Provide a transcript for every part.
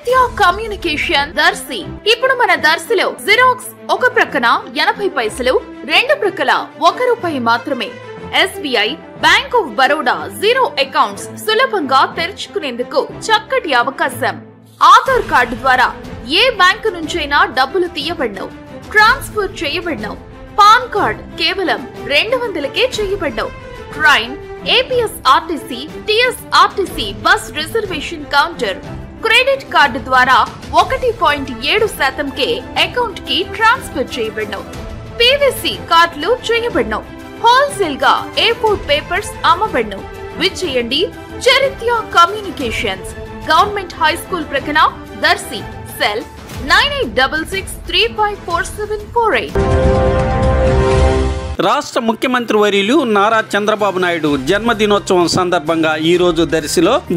చరిత్ర కమ్యూనికేషన్ దర్శి. ఇప్పుడు మన దర్శిలో జిరాక్స్ ఒక ప్రక్కన 80 పైసలు, రెండు ప్రక్కల ₹1 మాత్రమే. SBI, bank of Baroda zero accounts సులభంగా తెరుచుకునేందుకు చక్కటి అవకాశం. ఆధార్ కార్డు ద్వారా ఏ బ్యాంకు నుంచైనా డబ్బులు తీయబడవు, ట్రాన్స్ఫర్ చేయబడవు. పాన్ కార్డ్ కేవలం 200కే చేయబడవు. Train, APSRTC, TSRTC bus reservation counter, credit card ద్వారా 1.7%కే అకౌంట్ కి ట్రాన్స్ఫర్ చేయబడవు. PVC కార్డులు చేయబడవు. హోల్సేల్ గా A4 పేపర్స్ అమ్మబడను. విచ్చేయండి చరిత్ర కమ్యూనికేషన్స్, గవర్నమెంట్ హై స్కూల్ ప్రక్కన, దర్శి. సెల్ 9866354748. రాష్ట్ర ముఖ్యమంత్రి వర్యులు నారా చంద్రబాబు నాయుడు జన్మదినోత్సవం సందర్భంగా ఈ రోజు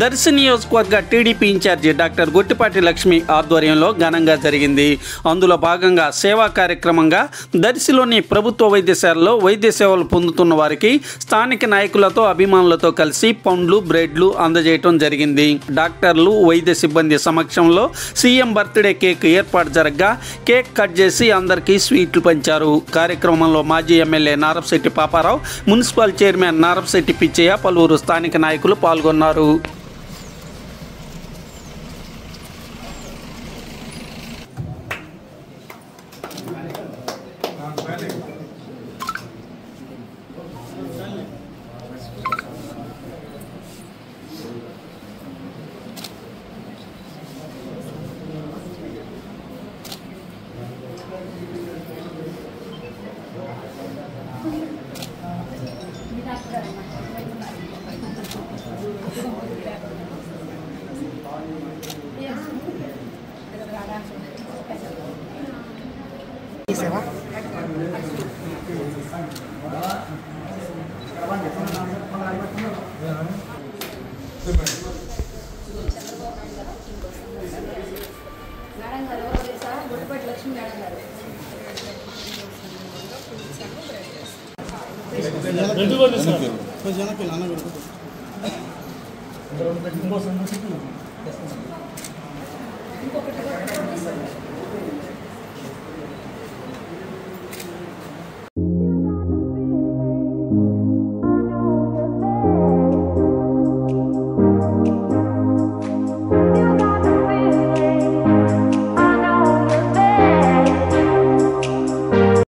దర్శి నియోజకవర్గ TDP incharge doctor Gottipati Lakshmi ఆధ్వర్యంలో ఘనంగా జరిగింది. అందులో భాగంగా సేవా కార్యక్రమంగా దర్శిలోని ప్రభుత్వ వైద్యశాలలో వైద్య సేవలు పొందుతున్న వారికి స్థానిక నాయకులతో అభిమానులతో కలిసి పండ్లు, బ్రెడ్లు అందజేయటం జరిగింది. డాక్టర్లు, వైద్య సిబ్బంది సమక్షంలో సీఎం బర్త్డే కేక్ ఏర్పాటు జరగగా కేక్ కట్ చేసి అందరికీ స్వీట్లు పంచారు. కార్యక్రమంలో మాజీ MLA Narapasetti Paparao, municipal chairman Narapasetti Pichaiah, పలువురు స్థానిక నాయకులు పాల్గొన్నారు.